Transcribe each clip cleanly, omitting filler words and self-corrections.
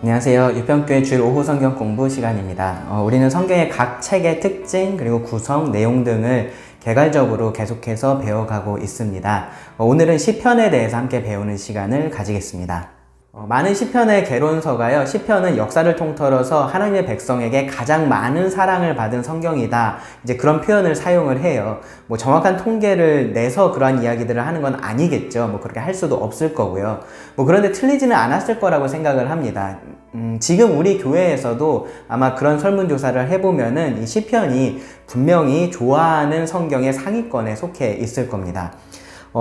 안녕하세요. 유평교회 주일 오후 성경 공부 시간입니다. 우리는 성경의 각 책의 특징 그리고 구성, 내용 등을 개괄적으로 계속해서 배워가고 있습니다. 오늘은 시편에 대해서 함께 배우는 시간을 가지겠습니다. 많은 시편의 개론서가요, 시편은 역사를 통틀어서 하나님의 백성에게 가장 많은 사랑을 받은 성경이다, 이제 그런 표현을 사용을 해요. 정확한 통계를 내서 그러한 이야기들을 하는 건 아니겠죠. 그렇게 할 수도 없을 거고요. 그런데 틀리지는 않았을 거라고 생각을 합니다. 지금 우리 교회에서도 아마 그런 설문조사를 해보면은 이 시편이 분명히 좋아하는 성경의 상위권에 속해 있을 겁니다.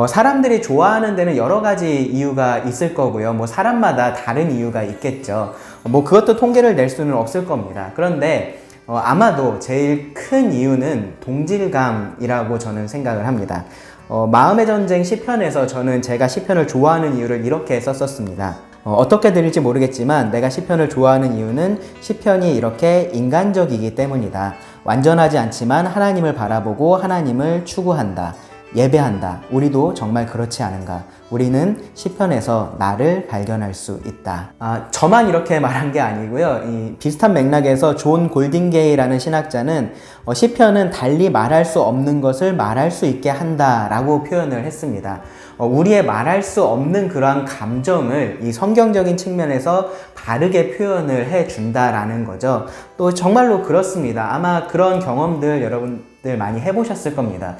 사람들이 좋아하는 데는 여러 가지 이유가 있을 거고요. 사람마다 다른 이유가 있겠죠. 그것도 통계를 낼 수는 없을 겁니다. 그런데 아마도 제일 큰 이유는 동질감이라고 저는 생각을 합니다. 마음의 전쟁 시편에서 저는 제가 시편을 좋아하는 이유를 이렇게 썼었습니다. 어떻게 들릴지 모르겠지만 내가 시편을 좋아하는 이유는 시편이 이렇게 인간적이기 때문이다. 완전하지 않지만 하나님을 바라보고 하나님을 추구한다. 예배한다. 우리도 정말 그렇지 않은가? 우리는 시편에서 나를 발견할 수 있다. 저만 이렇게 말한 게 아니고요. 이 비슷한 맥락에서 존 골딩게이라는 신학자는 시편은 달리 말할 수 없는 것을 말할 수 있게 한다라고 표현을 했습니다. 우리의 말할 수 없는 그러한 감정을 이 성경적인 측면에서 바르게 표현을 해준다라는 거죠. 또 정말로 그렇습니다. 아마 그런 경험들 여러분들 많이 해보셨을 겁니다.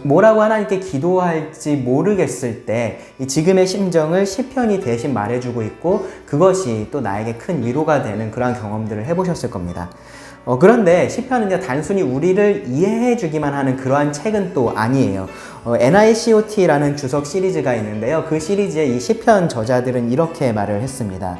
뭐라고 하나님께 기도할지 모르겠을 때 이 지금의 심정을 시편이 대신 말해주고 있고, 그것이 또 나에게 큰 위로가 되는 그런 경험들을 해보셨을 겁니다. 그런데 시편은 단순히 우리를 이해해 주기만 하는 그러한 책은 또 아니에요. NICOT라는 주석 시리즈가 있는데요. 그 시리즈의 이 시편 저자들은 이렇게 말을 했습니다.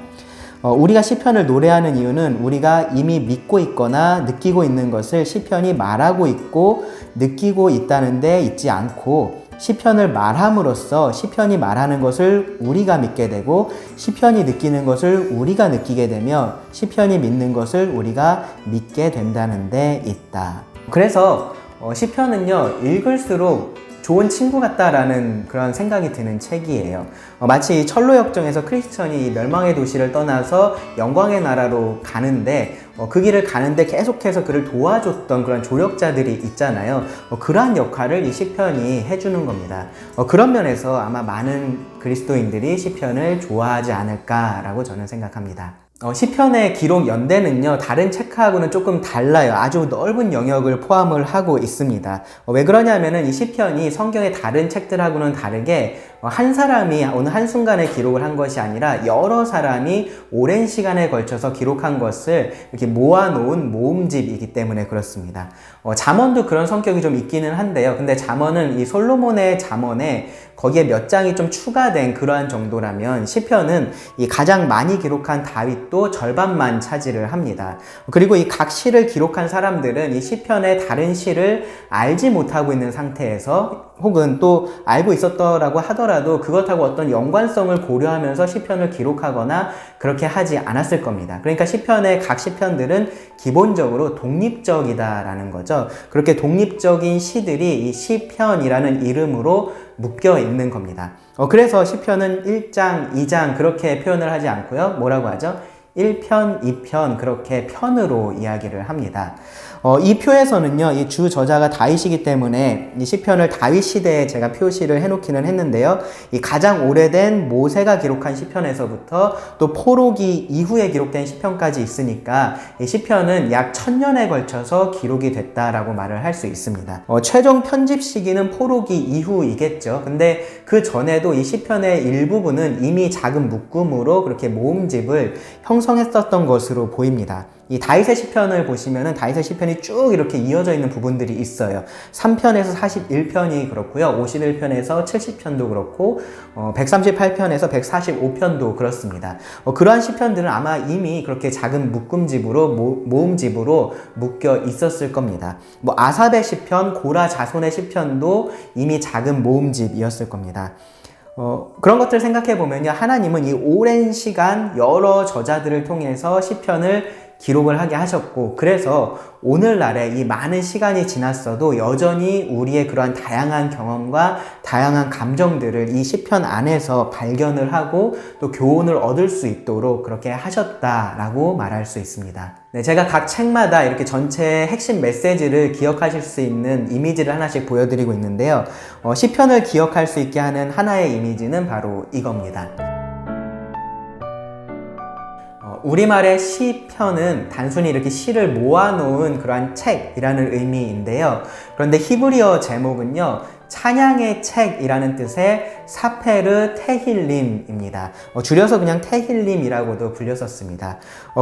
우리가 시편을 노래하는 이유는 우리가 이미 믿고 있거나 느끼고 있는 것을 시편이 말하고 있고 느끼고 있다는 데 있지 않고, 시편을 말함으로써 시편이 말하는 것을 우리가 믿게 되고 시편이 느끼는 것을 우리가 느끼게 되며 시편이 믿는 것을 우리가 믿게 된다는 데 있다. 그래서 시편은요, 읽을수록 좋은 친구 같다라는 그런 생각이 드는 책이에요. 마치 철로 역정에서 크리스천이 멸망의 도시를 떠나서 영광의 나라로 가는데 그 길을 가는데 계속해서 그를 도와줬던 그런 조력자들이 있잖아요. 그러한 역할을 이 시편이 해주는 겁니다. 그런 면에서 아마 많은 그리스도인들이 시편을 좋아하지 않을까라고 저는 생각합니다. 시편의 기록 연대는요, 다른 책하고는 조금 달라요. 아주 넓은 영역을 포함을 하고 있습니다. 왜 그러냐면은 이 시편이 성경의 다른 책들하고는 다르게 한 사람이 어느 한순간에 기록을 한 것이 아니라 여러 사람이 오랜 시간에 걸쳐서 기록한 것을 이렇게 모아놓은 모음집이기 때문에 그렇습니다. 잠언도 그런 성격이 좀 있기는 한데요. 근데 잠언은 이 솔로몬의 잠언에 거기에 몇 장이 좀 추가된 그러한 정도라면 시편은 이 가장 많이 기록한 다윗도 절반만 차지를 합니다. 그리고 이 각 시를 기록한 사람들은 이 시편의 다른 시를 알지 못하고 있는 상태에서, 혹은 또 알고 있었더라고 하더라도 그것하고 어떤 연관성을 고려하면서 시편을 기록하거나 그렇게 하지 않았을 겁니다. 그러니까 시편의 각 시편들은 기본적으로 독립적이다라는 거죠. 그렇게 독립적인 시들이 이 시편이라는 이름으로 묶여 있는 겁니다. 그래서 시편은 1장, 2장 그렇게 표현을 하지 않고요. 뭐라고 하죠? 1편, 2편 그렇게 편으로 이야기를 합니다. 이 표에서는요, 이 주 저자가 다윗이기 때문에 이 시편을 다윗 시대에 제가 표시를 해놓기는 했는데요. 이 가장 오래된 모세가 기록한 시편에서부터 또 포로기 이후에 기록된 시편까지 있으니까 이 시편은 약 1000년에 걸쳐서 기록이 됐다라고 말을 할 수 있습니다. 최종 편집 시기는 포로기 이후이겠죠. 근데 그 전에도 이 시편의 일부분은 이미 작은 묶음으로 그렇게 모음집을 형성했었던 것으로 보입니다. 이 다윗의 시편을 보시면은 다윗의 시편이 쭉 이렇게 이어져 있는 부분들이 있어요. 3편에서 41편이 그렇고요. 51편에서 70편도 그렇고 138편에서 145편도 그렇습니다. 그러한 시편들은 아마 이미 그렇게 작은 묶음집으로 모음집으로 묶여 있었을 겁니다. 아삽의 시편, 고라 자손의 시편도 이미 작은 모음집이었을 겁니다. 그런 것들을 생각해 보면요, 하나님은 이 오랜 시간 여러 저자들을 통해서 시편을 기록을 하게 하셨고, 그래서 오늘날에 이 많은 시간이 지났어도 여전히 우리의 그러한 다양한 경험과 다양한 감정들을 이 시편 안에서 발견을 하고 또 교훈을 얻을 수 있도록 그렇게 하셨다라고 말할 수 있습니다. 네, 제가 각 책마다 이렇게 전체 핵심 메시지를 기억하실 수 있는 이미지를 하나씩 보여드리고 있는데요. 시편을 기억할 수 있게 하는 하나의 이미지는 바로 이겁니다. 우리말의 시편은 단순히 이렇게 시를 모아놓은 그러한 책이라는 의미인데요. 그런데 히브리어 제목은요, 찬양의 책이라는 뜻의 사페르 테힐림입니다. 줄여서 그냥 테힐림이라고도 불렸었습니다.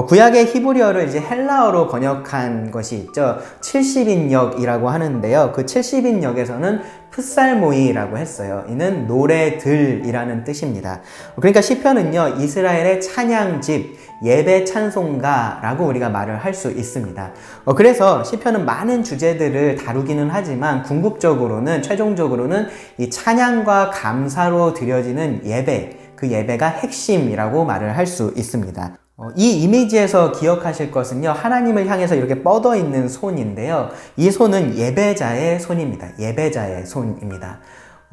구약의 히브리어를 이제 헬라어로 번역한 것이 있죠. 70인역이라고 하는데요. 그 70인역에서는 프살모이라고 했어요. 이는 노래들이라는 뜻입니다. 그러니까 시편은요, 이스라엘의 찬양집, 예배 찬송가라고 우리가 말을 할 수 있습니다. 그래서 시편은 많은 주제들을 다루기는 하지만 궁극적으로는, 최종적으로는 이 찬양과 감사로 드려지는 예배, 그 예배가 핵심이라고 말을 할 수 있습니다. 이 이미지에서 기억하실 것은요, 하나님을 향해서 이렇게 뻗어 있는 손인데요. 이 손은 예배자의 손입니다. 예배자의 손입니다.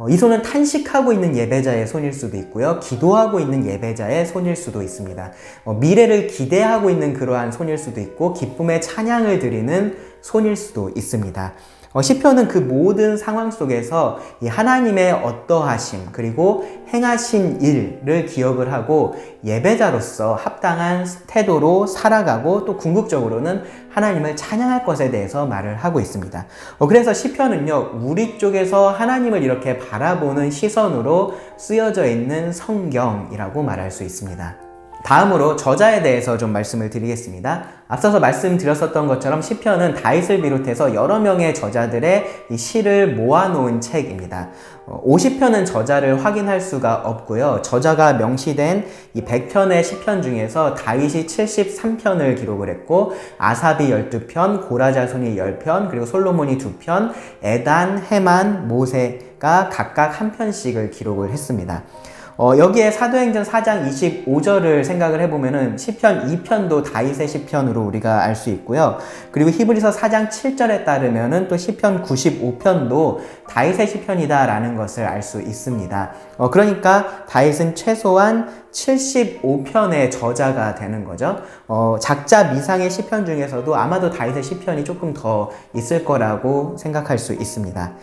이 손은 탄식하고 있는 예배자의 손일 수도 있고요, 기도하고 있는 예배자의 손일 수도 있습니다. 미래를 기대하고 있는 그러한 손일 수도 있고, 기쁨의 찬양을 드리는 손일 수도 있습니다. 시편은 그 모든 상황 속에서 이 하나님의 어떠하심, 그리고 행하신 일을 기억을 하고 예배자로서 합당한 태도로 살아가고, 또 궁극적으로는 하나님을 찬양할 것에 대해서 말을 하고 있습니다. 그래서 시편은요, 우리 쪽에서 하나님을 이렇게 바라보는 시선으로 쓰여져 있는 성경이라고 말할 수 있습니다. 다음으로 저자에 대해서 좀 말씀을 드리겠습니다. 앞서서 말씀드렸었던 것처럼 시편은 다윗을 비롯해서 여러 명의 저자들의 이 시를 모아놓은 책입니다. 50편은 저자를 확인할 수가 없고요. 저자가 명시된 이 100편의 시편 중에서 다윗이 73편을 기록을 했고, 아삽이 12편, 고라자손이 10편, 그리고 솔로몬이 2편, 에단, 헤만, 모세가 각각 1편씩을 기록을 했습니다. 여기에 사도행전 4장 25절을 생각을 해보면은 시편 2편도 다윗의 시편으로 우리가 알 수 있고요. 그리고 히브리서 4장 7절에 따르면은 또 시편 95편도 다윗의 시편이다라는 것을 알 수 있습니다. 그러니까 다윗은 최소한 75편의 저자가 되는 거죠. 작자 미상의 시편 중에서도 아마도 다윗의 시편이 조금 더 있을 거라고 생각할 수 있습니다.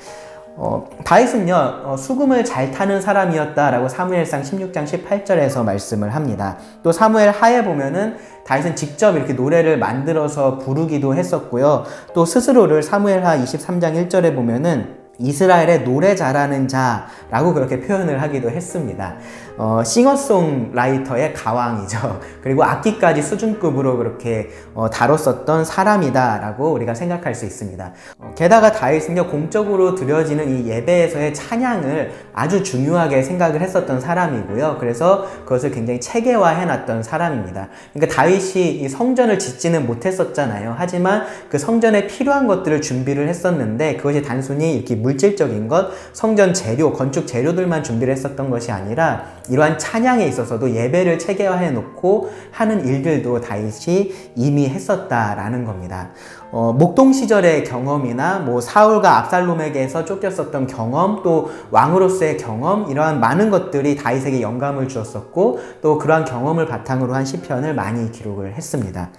다윗은요, 수금을 잘 타는 사람이었다라고 사무엘상 16장 18절에서 말씀을 합니다. 또 사무엘 하에 보면은 다윗은 직접 이렇게 노래를 만들어서 부르기도 했었고요. 또 스스로를 사무엘하 23장 1절에 보면은 이스라엘의 노래 잘하는 자라고 그렇게 표현을 하기도 했습니다. 싱어송라이터의 가왕이죠. 그리고 악기까지 수준급으로 그렇게 다뤘었던 사람이다라고 우리가 생각할 수 있습니다. 게다가 다윗은요, 공적으로 드려지는 이 예배에서의 찬양을 아주 중요하게 생각을 했었던 사람이고요. 그래서 그것을 굉장히 체계화해놨던 사람입니다. 그러니까 다윗이 이 성전을 짓지는 못했었잖아요. 하지만 그 성전에 필요한 것들을 준비를 했었는데, 그것이 단순히 이렇게 물질적인 것, 성전 재료, 건축 재료들만 준비를 했었던 것이 아니라 이러한 찬양에 있어서도 예배를 체계화해 놓고 하는 일들도 다윗이 이미 했었다라는 겁니다. 목동 시절의 경험이나 사울과 압살롬에게서 쫓겼었던 경험, 또 왕으로서의 경험, 이러한 많은 것들이 다윗에게 영감을 주었었고, 또 그러한 경험을 바탕으로 한 시편을 많이 기록을 했습니다.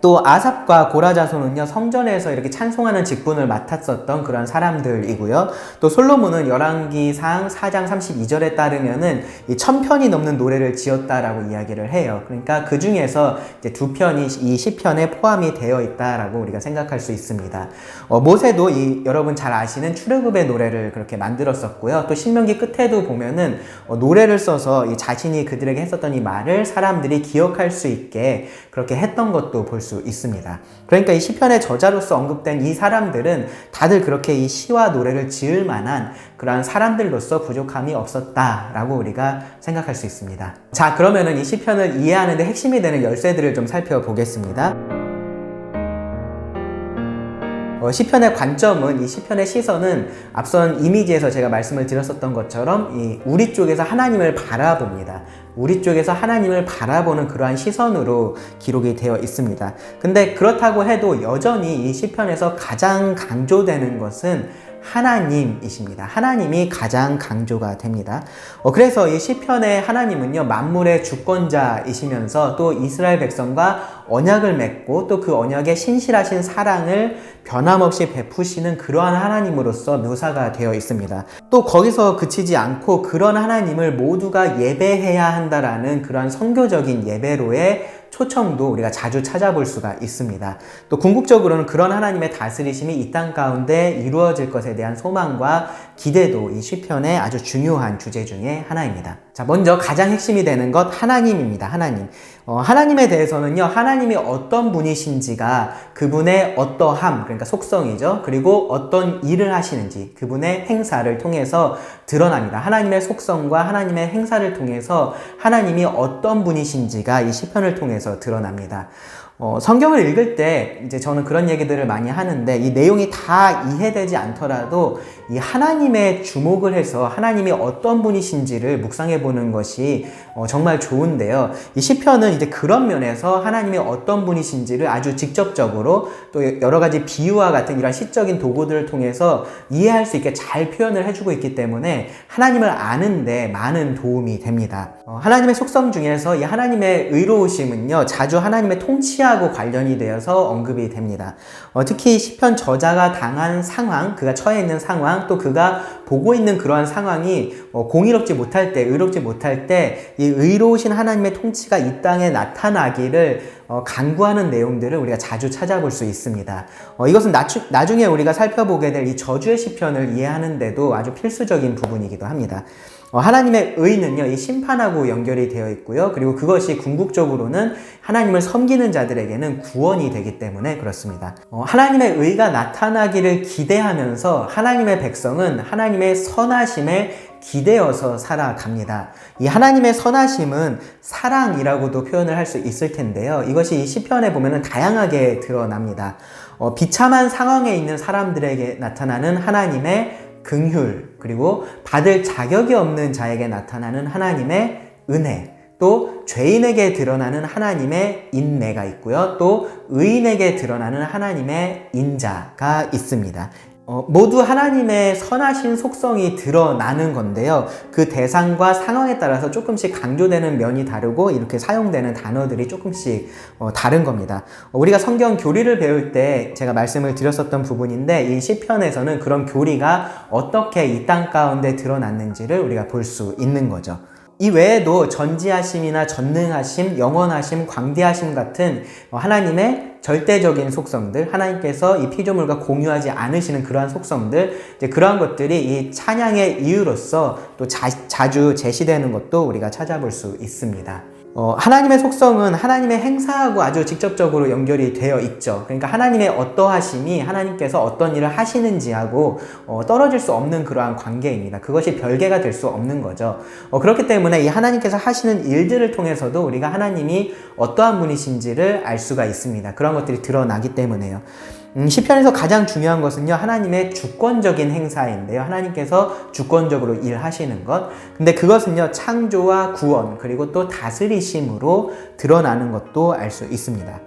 또 아삽과 고라자손은요, 성전에서 이렇게 찬송하는 직분을 맡았었던 그런 사람들이고요. 또 솔로몬은 열왕기상 4장 32절에 따르면은 이 1000편이 넘는 노래를 지었다라고 이야기를 해요. 그러니까 그 중에서 이제 2편이 이 시편에 포함이 되어 있다라고 우리가 생각할 수 있습니다. 모세도 여러분 잘 아시는 출애굽의 노래를 그렇게 만들었었고요. 또 신명기 끝에도 보면은 노래를 써서 이 자신이 그들에게 했었던 이 말을 사람들이 기억할 수 있게 그렇게 했던 것도 볼 수 있습니다. 그러니까 이 시편의 저자로서 언급된 이 사람들은 다들 그렇게 이 시와 노래를 지을 만한 그러한 사람들로서 부족함이 없었다라고 우리가 생각할 수 있습니다. 자, 그러면은 이 시편을 이해하는 데 핵심이 되는 열쇠들을 좀 살펴보겠습니다. 시편의 관점은, 이 시편의 시선은 앞선 이미지에서 제가 말씀을 드렸었던 것처럼 우리 쪽에서 하나님을 바라봅니다. 우리 쪽에서 하나님을 바라보는 그러한 시선으로 기록이 되어 있습니다. 근데 그렇다고 해도 여전히 이 시편에서 가장 강조되는 것은 하나님이십니다. 하나님이 가장 강조가 됩니다. 그래서 이 시편의 하나님은요, 만물의 주권자이시면서 또 이스라엘 백성과 언약을 맺고 또 그 언약의 신실하신 사랑을 변함없이 베푸시는 그러한 하나님으로서 묘사가 되어 있습니다. 또 거기서 그치지 않고 그런 하나님을 모두가 예배해야 한다라는 그러한 선교적인 예배로의 초청도 우리가 자주 찾아볼 수가 있습니다. 또 궁극적으로는 그런 하나님의 다스리심이 이 땅 가운데 이루어질 것에 대한 소망과 기대도 이 시편의 아주 중요한 주제 중에 하나입니다. 자, 먼저 가장 핵심이 되는 것 하나님입니다. 하나님. 하나님에 대해서는요, 하나님이 어떤 분이신지가 그분의 어떠함, 그러니까 속성이죠. 그리고 어떤 일을 하시는지 그분의 행사를 통해서 드러납니다. 하나님의 속성과 하나님의 행사를 통해서 하나님이 어떤 분이신지가 이 시편을 통해서 드러납니다. 성경을 읽을 때 이제 저는 그런 얘기들을 많이 하는데, 이 내용이 다 이해되지 않더라도 이 하나님의 주목을 해서 하나님이 어떤 분이신지를 묵상해 보는 것이 정말 좋은데요. 이 시편은 이제 그런 면에서 하나님이 어떤 분이신지를 아주 직접적으로 또 여러 가지 비유와 같은 이런 시적인 도구들을 통해서 이해할 수 있게 잘 표현을 해주고 있기 때문에 하나님을 아는데 많은 도움이 됩니다. 하나님의 속성 중에서 이 하나님의 의로우심은요, 자주 하나님의 통치하고 관련이 되어서 언급이 됩니다. 특히 시편 저자가 당한 상황, 그가 처해 있는 상황, 또 그가 보고 있는 그러한 상황이 공의롭지 못할 때, 의롭지 못할 때 이 의로우신 하나님의 통치가 이 땅에 나타나기를 간구하는 내용들을 우리가 자주 찾아볼 수 있습니다. 이것은 나중에 우리가 살펴보게 될 이 저주의 시편을 이해하는데도 아주 필수적인 부분이기도 합니다. 하나님의 의는요, 이 심판하고 연결이 되어 있고요. 그리고 그것이 궁극적으로는 하나님을 섬기는 자들에게는 구원이 되기 때문에 그렇습니다. 하나님의 의가 나타나기를 기대하면서 하나님의 백성은 하나님의 선하심에 기대어서 살아갑니다. 이 하나님의 선하심은 사랑이라고도 표현을 할 수 있을 텐데요. 이것이 이 시편에 보면은 다양하게 드러납니다. 비참한 상황에 있는 사람들에게 나타나는 하나님의 긍휼, 그리고 받을 자격이 없는 자에게 나타나는 하나님의 은혜, 또 죄인에게 드러나는 하나님의 인내가 있고요. 또 의인에게 드러나는 하나님의 인자가 있습니다. 모두 하나님의 선하신 속성이 드러나는 건데요. 그 대상과 상황에 따라서 조금씩 강조되는 면이 다르고 이렇게 사용되는 단어들이 조금씩 다른 겁니다. 우리가 성경 교리를 배울 때 제가 말씀을 드렸었던 부분인데, 이 시편에서는 그런 교리가 어떻게 이 땅 가운데 드러났는지를 우리가 볼 수 있는 거죠. 이 외에도 전지하심이나 전능하심, 영원하심, 광대하심 같은 하나님의 절대적인 속성들, 하나님께서 이 피조물과 공유하지 않으시는 그러한 속성들, 이제 그러한 것들이 이 찬양의 이유로서 또 자주 제시되는 것도 우리가 찾아볼 수 있습니다. 하나님의 속성은 하나님의 행사하고 아주 직접적으로 연결이 되어 있죠. 그러니까 하나님의 어떠하심이 하나님께서 어떤 일을 하시는지하고 떨어질 수 없는 그러한 관계입니다. 그것이 별개가 될 수 없는 거죠. 그렇기 때문에 이 하나님께서 하시는 일들을 통해서도 우리가 하나님이 어떠한 분이신지를 알 수가 있습니다. 그런 것들이 드러나기 때문에요. 시편에서 가장 중요한 것은요, 하나님의 주권적인 행사인데요. 하나님께서 주권적으로 일하시는 것. 근데 그것은요, 창조와 구원, 그리고 또 다스리심으로 드러나는 것도 알 수 있습니다.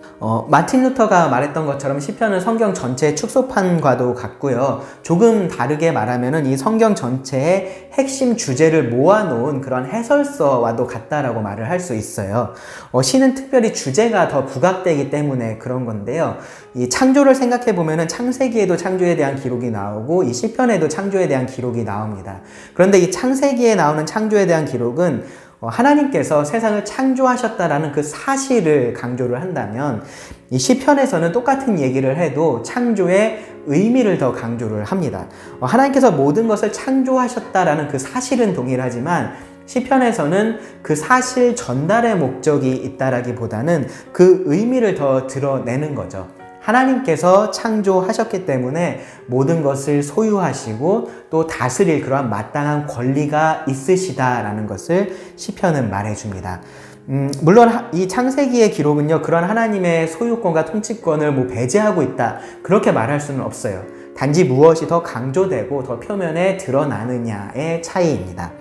마틴 루터가 말했던 것처럼 시편은 성경 전체의 축소판과도 같고요. 조금 다르게 말하면은 이 성경 전체의 핵심 주제를 모아놓은 그런 해설서와도 같다라고 말을 할 수 있어요. 시는 특별히 주제가 더 부각되기 때문에 그런 건데요. 이 창조를 생각해 보면은 창세기에도 창조에 대한 기록이 나오고 이 시편에도 창조에 대한 기록이 나옵니다. 그런데 이 창세기에 나오는 창조에 대한 기록은 하나님께서 세상을 창조하셨다라는 그 사실을 강조를 한다면, 이 시편에서는 똑같은 얘기를 해도 창조의 의미를 더 강조를 합니다. 하나님께서 모든 것을 창조하셨다라는 그 사실은 동일하지만 시편에서는 그 사실 전달의 목적이 있다라기보다는 그 의미를 더 드러내는 거죠. 하나님께서 창조하셨기 때문에 모든 것을 소유하시고 또 다스릴 그러한 마땅한 권리가 있으시다라는 것을 시편은 말해줍니다. 물론 이 창세기의 기록은요, 그런 하나님의 소유권과 통치권을 뭐 배제하고 있다, 그렇게 말할 수는 없어요. 단지 무엇이 더 강조되고 더 표면에 드러나느냐의 차이입니다.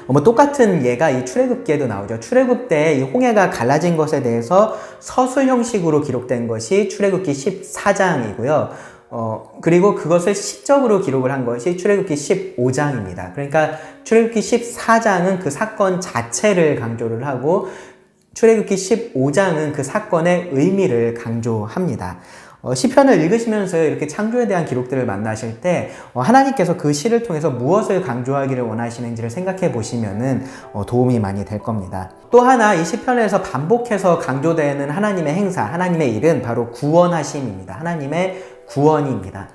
뭐 똑같은 예가 이 출애굽기에도 나오죠. 출애굽 때 이 홍해가 갈라진 것에 대해서 서술 형식으로 기록된 것이 출애굽기 14장이고요. 그리고 그것을 시적으로 기록을 한 것이 출애굽기 15장입니다. 그러니까 출애굽기 14장은 그 사건 자체를 강조를 하고 출애굽기 15장은 그 사건의 의미를 강조합니다. 시편을 읽으시면서 이렇게 창조에 대한 기록들을 만나실 때 하나님께서 그 시를 통해서 무엇을 강조하기를 원하시는지를 생각해 보시면은 도움이 많이 될 겁니다. 또 하나 이 시편에서 반복해서 강조되는 하나님의 행사, 하나님의 일은 바로 구원하심입니다. 하나님의 구원입니다.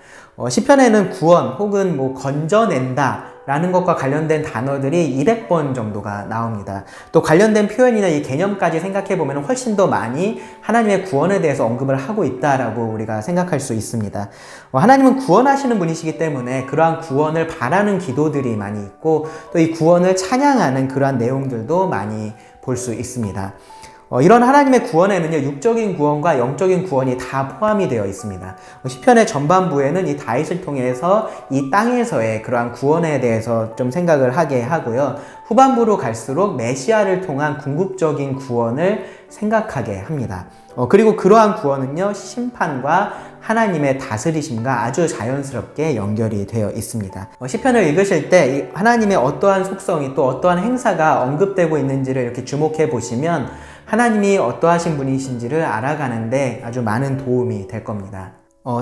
시편에는 구원 혹은 뭐 건져낸다 라는 것과 관련된 단어들이 200번 정도가 나옵니다. 또 관련된 표현이나 이 개념까지 생각해 보면 훨씬 더 많이 하나님의 구원에 대해서 언급을 하고 있다라고 우리가 생각할 수 있습니다. 하나님은 구원하시는 분이시기 때문에 그러한 구원을 바라는 기도들이 많이 있고 또 이 구원을 찬양하는 그러한 내용들도 많이 볼 수 있습니다. 이런 하나님의 구원에는요, 육적인 구원과 영적인 구원이 다 포함이 되어 있습니다. 시편의 전반부에는 이 다윗을 통해서 이 땅에서의 그러한 구원에 대해서 좀 생각을 하게 하고요. 후반부로 갈수록 메시아를 통한 궁극적인 구원을 생각하게 합니다. 그리고 그러한 구원은요, 심판과 하나님의 다스리심과 아주 자연스럽게 연결이 되어 있습니다. 시편을 읽으실 때 하나님의 어떠한 속성이 또 어떠한 행사가 언급되고 있는지를 이렇게 주목해 보시면 하나님이 어떠하신 분이신지를 알아가는데 아주 많은 도움이 될 겁니다.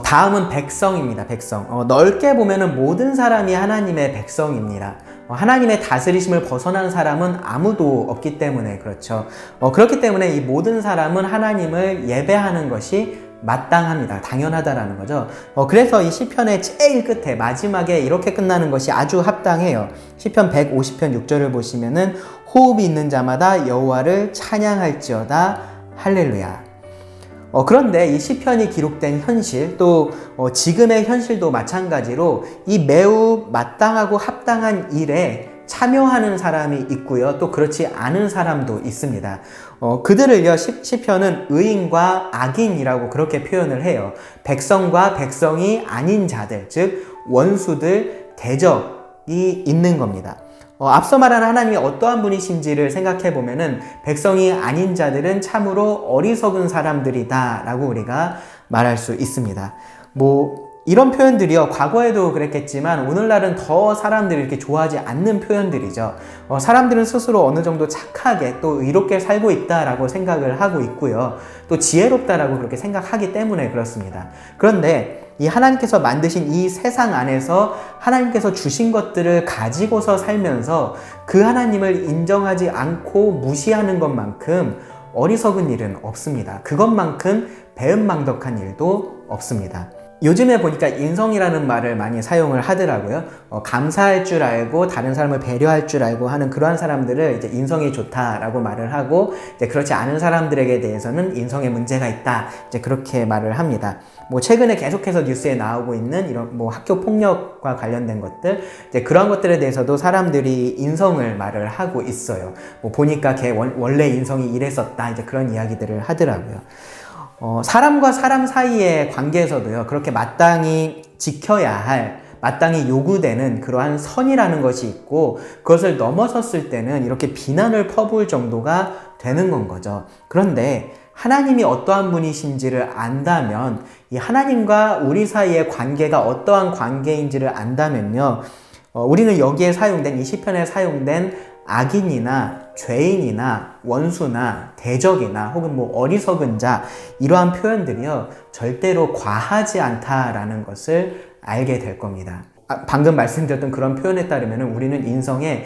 다음은 백성입니다. 백성. 넓게 보면은 모든 사람이 하나님의 백성입니다. 하나님의 다스리심을 벗어난 사람은 아무도 없기 때문에 그렇죠. 그렇기 때문에 이 모든 사람은 하나님을 예배하는 것이 마땅합니다. 당연하다라는 거죠. 그래서 이 시편의 제일 끝에 마지막에 이렇게 끝나는 것이 아주 합당해요. 시편 150편 6절을 보시면은 호흡이 있는 자마다 여호와를 찬양할지어다 할렐루야. 그런데 이 시편이 기록된 현실 또 지금의 현실도 마찬가지로 이 매우 마땅하고 합당한 일에 참여하는 사람이 있고요. 또 그렇지 않은 사람도 있습니다. 그들을요, 시편은 의인과 악인이라고 그렇게 표현을 해요. 백성과 백성이 아닌 자들, 즉 원수들, 대적이 있는 겁니다. 앞서 말한 하나님이 어떠한 분이신지를 생각해 보면은 백성이 아닌 자들은 참으로 어리석은 사람들이다 라고 우리가 말할 수 있습니다. 이런 표현들이요, 과거에도 그랬겠지만 오늘날은 더 사람들이 이렇게 좋아하지 않는 표현들이죠. 사람들은 스스로 어느 정도 착하게 또 의롭게 살고 있다라고 생각을 하고 있고요. 또 지혜롭다라고 그렇게 생각하기 때문에 그렇습니다. 그런데 이 하나님께서 만드신 이 세상 안에서 하나님께서 주신 것들을 가지고서 살면서 그 하나님을 인정하지 않고 무시하는 것만큼 어리석은 일은 없습니다. 그것만큼 배은망덕한 일도 없습니다. 요즘에 보니까 인성이라는 말을 많이 사용을 하더라고요. 감사할 줄 알고 다른 사람을 배려할 줄 알고 하는 그러한 사람들을 이제 인성이 좋다라고 말을 하고, 이제 그렇지 않은 사람들에게 대해서는 인성에 문제가 있다, 이제 그렇게 말을 합니다. 최근에 계속해서 뉴스에 나오고 있는 이런 학교 폭력과 관련된 것들, 이제 그런 것들에 대해서도 사람들이 인성을 말을 하고 있어요. 보니까 걔 원래 인성이 이랬었다, 이제 그런 이야기들을 하더라고요. 사람과 사람 사이의 관계에서도요, 그렇게 마땅히 지켜야 할, 마땅히 요구되는 그러한 선이라는 것이 있고, 그것을 넘어섰을 때는 이렇게 비난을 퍼부을 정도가 되는 건 거죠. 그런데 하나님이 어떠한 분이신지를 안다면, 이 하나님과 우리 사이의 관계가 어떠한 관계인지를 안다면요, 우리는 여기에 사용된, 이 시편에 사용된 악인이나 죄인이나 원수나 대적이나 혹은 어리석은 자, 이러한 표현들이요, 절대로 과하지 않다라는 것을 알게 될 겁니다. 방금 말씀드렸던 그런 표현에 따르면 우리는 인성에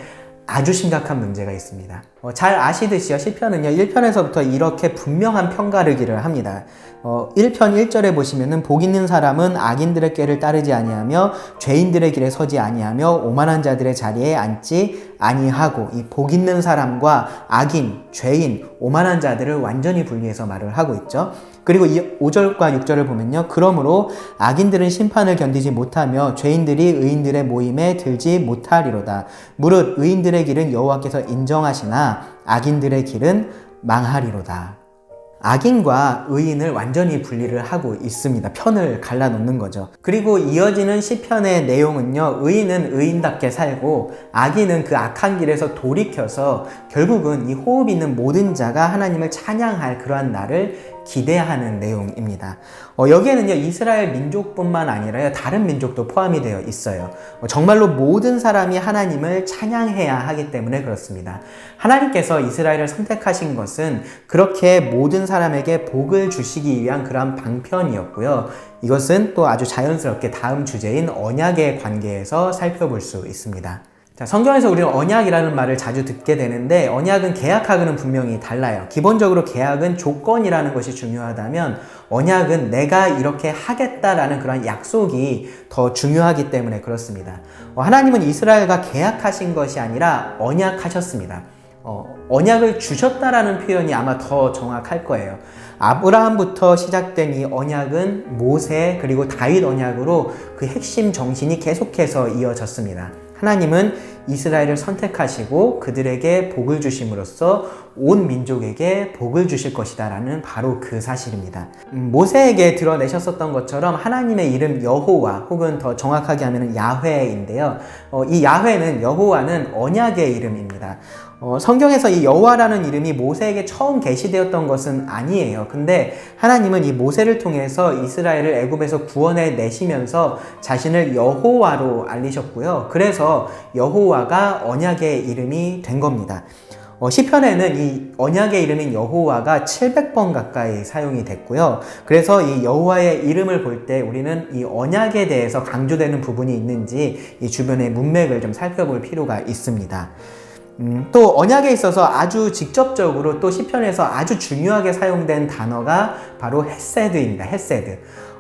아주 심각한 문제가 있습니다. 잘 아시듯이요, 시편은요 1편에서부터 이렇게 분명한 평가르기를 합니다. 1편 1절에 보시면은 복 있는 사람은 악인들의 꾀를 따르지 아니하며 죄인들의 길에 서지 아니하며 오만한 자들의 자리에 앉지 아니하고 이 복 있는 사람과 악인, 죄인, 오만한 자들을 완전히 분리해서 말을 하고 있죠. 그리고 이 5절과 6절을 보면요. 그러므로 악인들은 심판을 견디지 못하며 죄인들이 의인들의 모임에 들지 못하리로다. 무릇 의인들의 길은 여호와께서 인정하시나 악인들의 길은 망하리로다. 악인과 의인을 완전히 분리를 하고 있습니다. 편을 갈라놓는 거죠. 그리고 이어지는 시편의 내용은요, 의인은 의인답게 살고 악인은 그 악한 길에서 돌이켜서 결국은 이 호흡 있는 모든 자가 하나님을 찬양할 그러한 날을 기대하는 내용입니다. 여기에는요, 이스라엘 민족뿐만 아니라 다른 민족도 포함이 되어 있어요. 정말로 모든 사람이 하나님을 찬양해야 하기 때문에 그렇습니다. 하나님께서 이스라엘을 선택하신 것은 그렇게 모든 사람에게 복을 주시기 위한 그러한 방편이었고요. 이것은 또 아주 자연스럽게 다음 주제인 언약의 관계에서 살펴볼 수 있습니다. 자, 성경에서 우리는 언약이라는 말을 자주 듣게 되는데 언약은 계약하고는 분명히 달라요. 기본적으로 계약은 조건이라는 것이 중요하다면 언약은 내가 이렇게 하겠다라는 그런 약속이 더 중요하기 때문에 그렇습니다. 하나님은 이스라엘과 계약하신 것이 아니라 언약하셨습니다. 언약을 주셨다라는 표현이 아마 더 정확할 거예요. 아브라함부터 시작된 이 언약은 모세 그리고 다윗 언약으로 그 핵심 정신이 계속해서 이어졌습니다. 하나님은 이스라엘을 선택하시고 그들에게 복을 주심으로써 온 민족에게 복을 주실 것이다 라는 바로 그 사실입니다. 모세에게 드러내셨었던 것처럼 하나님의 이름 여호와 혹은 더 정확하게 하면 야훼인데요. 이 야훼는 여호와는 언약의 이름입니다. 성경에서 이 여호와라는 이름이 모세에게 처음 계시되었던 것은 아니에요. 근데 하나님은 이 모세를 통해서 이스라엘을 애굽에서 구원해 내시면서 자신을 여호와로 알리셨고요. 그래서 여호와가 언약의 이름이 된 겁니다. 시편에는 이 언약의 이름인 여호와가 700번 가까이 사용이 됐고요. 그래서 이 여호와의 이름을 볼 때 우리는 이 언약에 대해서 강조되는 부분이 있는지 이 주변의 문맥을 좀 살펴볼 필요가 있습니다. 또 언약에 있어서 아주 직접적으로 또 시편에서 아주 중요하게 사용된 단어가 바로 헤세드입니다. 헤세드.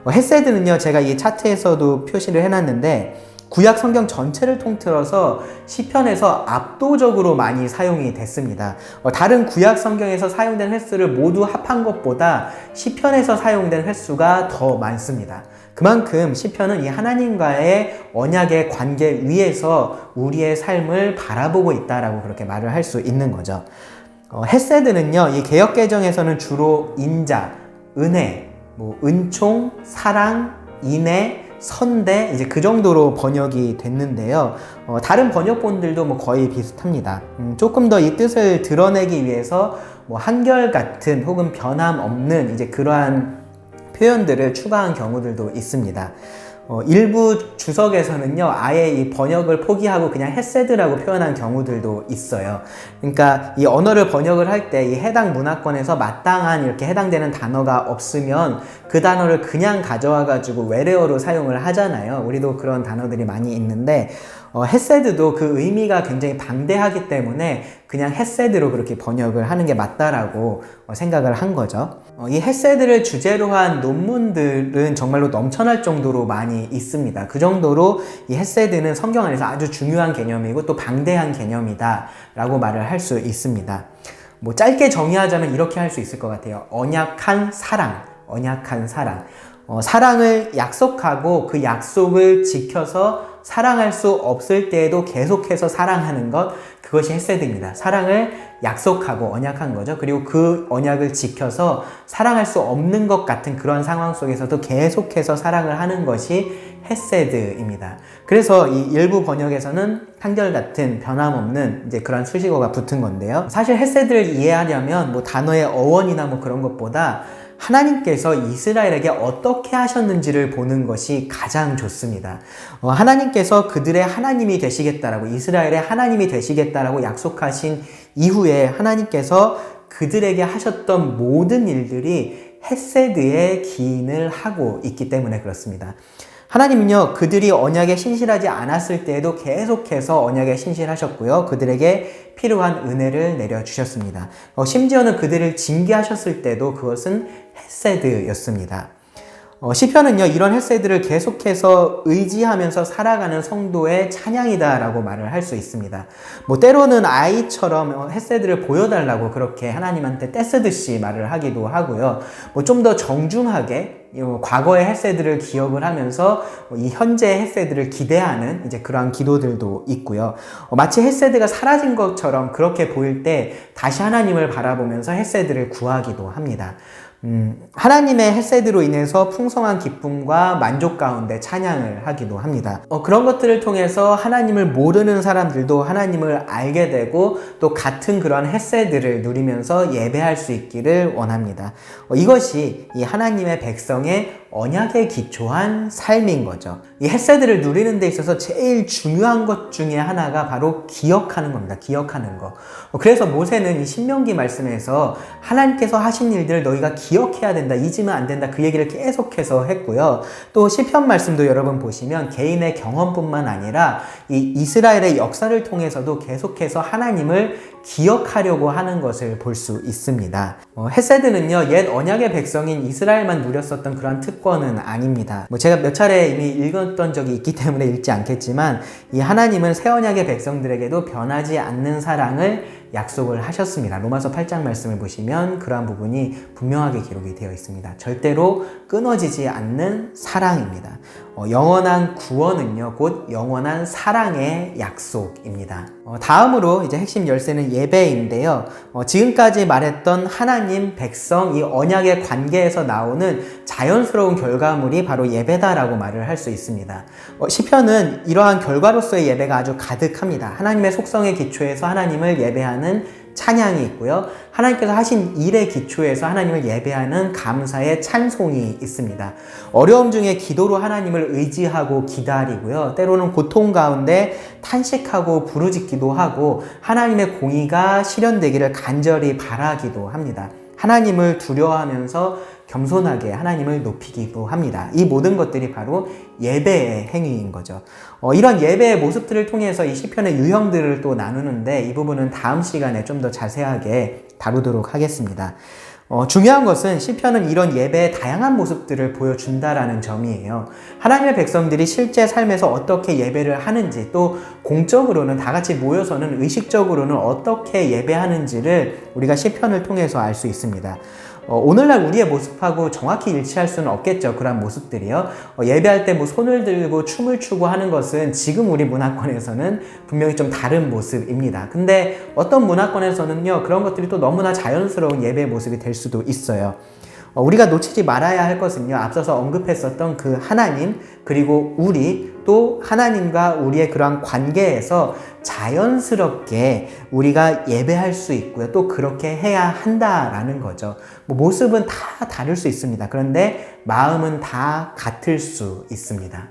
헤세드는요, 제가 이 차트에서도 표시를 해놨는데 구약 성경 전체를 통틀어서 시편에서 압도적으로 많이 사용이 됐습니다. 다른 구약 성경에서 사용된 횟수를 모두 합한 것보다 시편에서 사용된 횟수가 더 많습니다. 그만큼 시편은 이 하나님과의 언약의 관계 위에서 우리의 삶을 바라보고 있다라고 그렇게 말을 할 수 있는 거죠. 헤세드는요, 이 개역개정에서는 주로 인자, 은혜, 은총, 사랑, 인애, 선대 이제 그 정도로 번역이 됐는데요. 다른 번역본들도 거의 비슷합니다. 조금 더 이 뜻을 드러내기 위해서 한결같은 혹은 변함없는 이제 그러한 표현들을 추가한 경우들도 있습니다. 일부 주석에서는요, 아예 이 번역을 포기하고 그냥 헤세드라고 표현한 경우들도 있어요. 그러니까 이 언어를 번역을 할 때 이 해당 문화권에서 마땅한 이렇게 해당되는 단어가 없으면 그 단어를 그냥 가져와 가지고 외래어로 사용을 하잖아요. 우리도 그런 단어들이 많이 있는데 헤세드도 그 의미가 굉장히 방대하기 때문에 그냥 헤세드로 그렇게 번역을 하는 게 맞다라고 생각을 한 거죠. 이 헤세드를 주제로 한 논문들은 정말로 넘쳐날 정도로 많이 있습니다. 그 정도로 이 헤세드는 성경 안에서 아주 중요한 개념이고 또 방대한 개념이다 라고 말을 할 수 있습니다. 짧게 정의하자면 이렇게 할 수 있을 것 같아요. 언약한 사랑, 언약한 사랑. 사랑을 약속하고 그 약속을 지켜서 사랑할 수 없을 때에도 계속해서 사랑하는 것, 그것이 헤세드입니다. 사랑을 약속하고 언약한 거죠. 그리고 그 언약을 지켜서 사랑할 수 없는 것 같은 그런 상황 속에서도 계속해서 사랑을 하는 것이 헤세드입니다. 그래서 이 일부 번역에서는 한결같은 변함없는 이제 그런 수식어가 붙은 건데요. 사실 헤세드를 이해하려면 단어의 어원이나 그런 것보다 하나님께서 이스라엘에게 어떻게 하셨는지를 보는 것이 가장 좋습니다. 하나님께서 그들의 하나님이 되시겠다라고, 이스라엘의 하나님이 되시겠다라고 약속하신 이후에 하나님께서 그들에게 하셨던 모든 일들이 헤세드의 기인을 하고 있기 때문에 그렇습니다. 하나님은요, 그들이 언약에 신실하지 않았을 때에도 계속해서 언약에 신실하셨고요. 그들에게 필요한 은혜를 내려주셨습니다. 심지어는 그들을 징계하셨을 때도 그것은 헤세드였습니다. 시편은요, 이런 햇새들을 계속해서 의지하면서 살아가는 성도의 찬양이다라고 말을 할 수 있습니다. 때로는 아이처럼 햇새들을 보여달라고 그렇게 하나님한테 떼쓰듯이 말을 하기도 하고요. 좀 더 정중하게 과거의 햇새들을 기억을 하면서 이 현재의 햇새들을 기대하는 이제 그러한 기도들도 있고요. 마치 햇새들가 사라진 것처럼 그렇게 보일 때 다시 하나님을 바라보면서 햇새들을 구하기도 합니다. 하나님의 햇새들로 인해서 풍성한 기쁨과 만족 가운데 찬양을 하기도 합니다. 그런 것들을 통해서 하나님을 모르는 사람들도 하나님을 알게 되고 또 같은 그런 햇새들을 누리면서 예배할 수 있기를 원합니다. 이것이 이 하나님의 백성의 언약에 기초한 삶인 거죠. 이 햇새들을 누리는 데 있어서 제일 중요한 것 중에 하나가 바로 기억하는 겁니다. 기억하는 거. 그래서 모세는 이 신명기 말씀에서 하나님께서 하신 일들을 너희가 기억해야 된다, 잊으면 안 된다, 그 얘기를 계속해서 했고요. 또 시편 말씀도 여러분 보시면 개인의 경험뿐만 아니라 이 이스라엘의 역사를 통해서도 계속해서 하나님을 기억하려고 하는 것을 볼 수 있습니다. 햇새들은요, 옛 언약의 백성인 이스라엘만 누렸었던 그런 특권은 아닙니다. 제가 몇 차례 이미 읽었던 적이 있기 때문에 읽지 않겠지만 이 하나님은 새 언약의 백성들에게도 변하지 않는 사랑을 약속을 하셨습니다. 로마서 8장 말씀을 보시면 그러한 부분이 분명하게 기록이 되어 있습니다. 절대로 끊어지지 않는 사랑입니다. 영원한 구원은요, 곧 영원한 사랑의 약속입니다. 다음으로 이제 핵심 열쇠는 예배인데요. 지금까지 말했던 하나님, 백성, 이 언약의 관계에서 나오는 자연스러운 결과물이 바로 예배다라고 말을 할 수 있습니다. 시편은 이러한 결과로서의 예배가 아주 가득합니다. 하나님의 속성의 기초에서 하나님을 예배하는 찬양이 있고요. 하나님께서 하신 일의 기초에서 하나님을 예배하는 감사의 찬송이 있습니다. 어려움 중에 기도로 하나님을 의지하고 기다리고요. 때로는 고통 가운데 탄식하고 부르짖기도 하고 하나님의 공의가 실현되기를 간절히 바라기도 합니다. 하나님을 두려워하면서 겸손하게 하나님을 높이기도 합니다. 이 모든 것들이 바로 예배의 행위인 거죠. 이런 예배의 모습들을 통해서 이 시편의 유형들을 또 나누는데 이 부분은 다음 시간에 좀 더 자세하게 다루도록 하겠습니다. 중요한 것은 시편은 이런 예배의 다양한 모습들을 보여준다라는 점이에요. 하나님의 백성들이 실제 삶에서 어떻게 예배를 하는지, 또 공적으로는 다 같이 모여서는 의식적으로는 어떻게 예배하는지를 우리가 시편을 통해서 알 수 있습니다. 오늘날 우리의 모습하고 정확히 일치할 수는 없겠죠. 그런 모습들이요. 예배할 때 손을 들고 춤을 추고 하는 것은 지금 우리 문화권에서는 분명히 좀 다른 모습입니다. 근데 어떤 문화권에서는요, 그런 것들이 또 너무나 자연스러운 예배의 모습이 될 수도 있어요. 우리가 놓치지 말아야 할 것은요, 앞서서 언급했었던 그 하나님, 그리고 우리, 또 하나님과 우리의 그러한 관계에서 자연스럽게 우리가 예배할 수 있고요. 또 그렇게 해야 한다라는 거죠. 모습은 다 다를 수 있습니다. 그런데 마음은 다 같을 수 있습니다.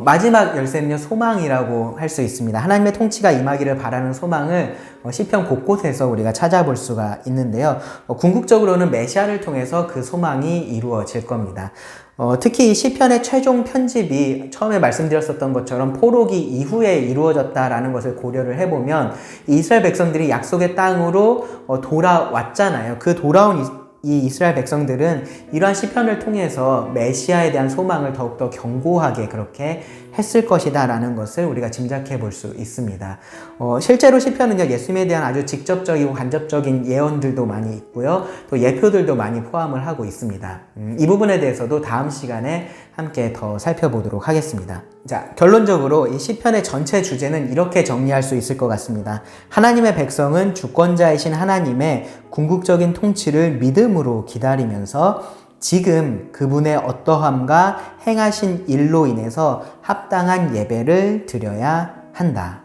마지막 열쇠는요, 소망이라고 할 수 있습니다. 하나님의 통치가 임하기를 바라는 소망을 시편 곳곳에서 우리가 찾아볼 수가 있는데요. 궁극적으로는 메시아를 통해서 그 소망이 이루어질 겁니다. 특히 이 시편의 최종 편집이 처음에 말씀드렸었던 것처럼 포로기 이후에 이루어졌다라는 것을 고려를 해보면 이스라엘 백성들이 약속의 땅으로 돌아왔잖아요. 그 돌아온 이 이스라엘 백성들은 이러한 시편을 통해서 메시아에 대한 소망을 더욱더 견고하게 그렇게 했을 것이다 라는 것을 우리가 짐작해 볼 수 있습니다. 실제로 시편은요, 예수님에 대한 아주 직접적이고 간접적인 예언들도 많이 있고요, 또 예표들도 많이 포함을 하고 있습니다. 이 부분에 대해서도 다음 시간에 함께 더 살펴보도록 하겠습니다. 자, 결론적으로 이 시편의 전체 주제는 이렇게 정리할 수 있을 것 같습니다. 하나님의 백성은 주권자이신 하나님의 궁극적인 통치를 믿음으로 기다리면서 지금 그분의 어떠함과 행하신 일로 인해서 합당한 예배를 드려야 한다.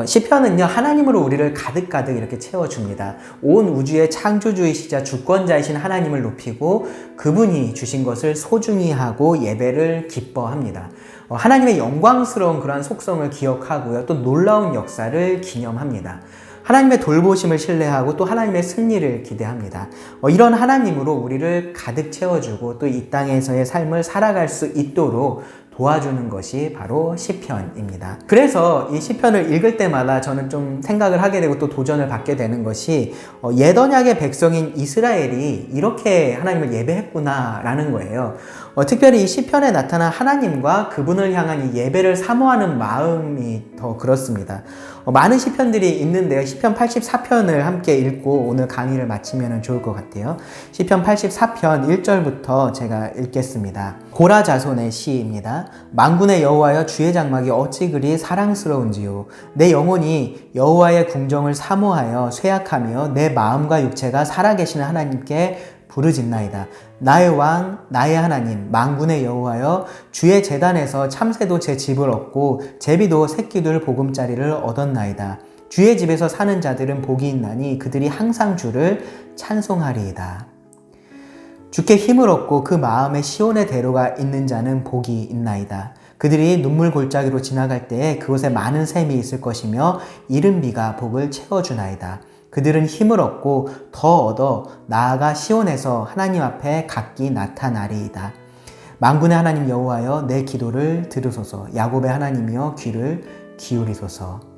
시편은요, 하나님으로 우리를 가득가득 이렇게 채워줍니다. 온 우주의 창조주이시자 주권자이신 하나님을 높이고 그분이 주신 것을 소중히 하고 예배를 기뻐합니다. 하나님의 영광스러운 그러한 속성을 기억하고요, 또 놀라운 역사를 기념합니다. 하나님의 돌보심을 신뢰하고 또 하나님의 승리를 기대합니다. 이런 하나님으로 우리를 가득 채워주고 또 이 땅에서의 삶을 살아갈 수 있도록 도와주는 것이 바로 시편입니다. 그래서 이 시편을 읽을 때마다 저는 좀 생각을 하게 되고 또 도전을 받게 되는 것이 옛 언약의 백성인 이스라엘이 이렇게 하나님을 예배했구나 라는 거예요. 특별히 이 시편에 나타난 하나님과 그분을 향한 이 예배를 사모하는 마음이 더 그렇습니다. 많은 시편들이 있는데요. 시편 84편을 함께 읽고 오늘 강의를 마치면 좋을 것 같아요. 시편 84편 1절부터 제가 읽겠습니다. 고라 자손의 시입니다. 만군의 여호와여, 주의 장막이 어찌 그리 사랑스러운지요. 내 영혼이 여호와의 궁정을 사모하여 쇠약하며 내 마음과 육체가 살아계시는 하나님께 부르짖나이다. 나의 왕, 나의 하나님, 만군의 여호와여, 주의 제단에서 참새도 제 집을 얻고 제비도 새끼들 보금자리를 얻었나이다. 주의 집에서 사는 자들은 복이 있나니 그들이 항상 주를 찬송하리이다. 주께 힘을 얻고 그 마음에 시온의 대로가 있는 자는 복이 있나이다. 그들이 눈물 골짜기로 지나갈 때에 그곳에 많은 샘이 있을 것이며 이른 비가 복을 채워주나이다. 그들은 힘을 얻고 더 얻어 나아가 시온에서 하나님 앞에 각기 나타나리이다. 만군의 하나님 여호와여, 내 기도를 들으소서. 야곱의 하나님이여, 귀를 기울이소서.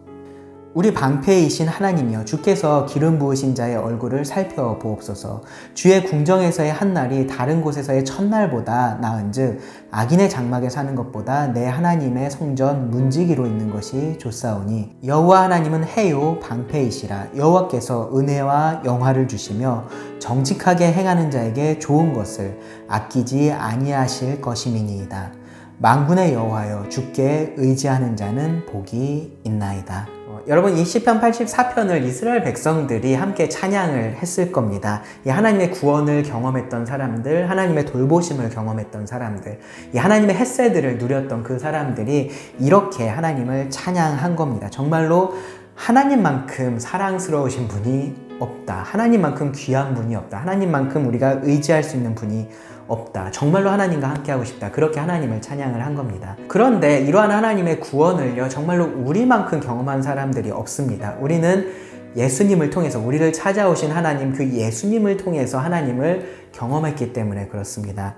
우리 방패이신 하나님이여, 주께서 기름 부으신 자의 얼굴을 살펴보옵소서. 주의 궁정에서의 한날이 다른 곳에서의 첫날보다 나은즉 악인의 장막에 사는 것보다 내 하나님의 성전 문지기로 있는 것이 좋사오니, 여호와 하나님은 해요 방패이시라. 여호와께서 은혜와 영화를 주시며 정직하게 행하는 자에게 좋은 것을 아끼지 아니하실 것임이니이다. 만군의 여호와여, 주께 의지하는 자는 복이 있나이다. 여러분, 이 시편 84편을 이스라엘 백성들이 함께 찬양을 했을 겁니다. 이 하나님의 구원을 경험했던 사람들, 하나님의 돌보심을 경험했던 사람들, 이 하나님의 햇새들을 누렸던 그 사람들이 이렇게 하나님을 찬양한 겁니다. 정말로 하나님만큼 사랑스러우신 분이 없다. 하나님만큼 귀한 분이 없다. 하나님만큼 우리가 의지할 수 있는 분이 없다. 정말로 하나님과 함께하고 싶다. 그렇게 하나님을 찬양을 한 겁니다. 그런데 이러한 하나님의 구원을요, 정말로 우리만큼 경험한 사람들이 없습니다. 우리는 예수님을 통해서, 우리를 찾아오신 하나님, 그 예수님을 통해서 하나님을 경험했기 때문에 그렇습니다.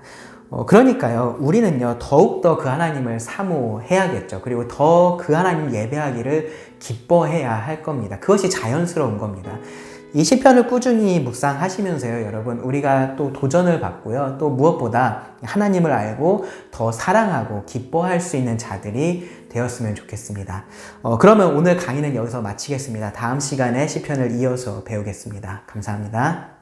그러니까요, 우리는요, 더욱더 그 하나님을 사모해야겠죠. 그리고 더 그 하나님 예배하기를 기뻐해야 할 겁니다. 그것이 자연스러운 겁니다. 이 시편을 꾸준히 묵상하시면서요, 여러분, 우리가 또 도전을 받고요, 또 무엇보다 하나님을 알고 더 사랑하고 기뻐할 수 있는 자들이 되었으면 좋겠습니다. 그러면 오늘 강의는 여기서 마치겠습니다. 다음 시간에 시편을 이어서 배우겠습니다. 감사합니다.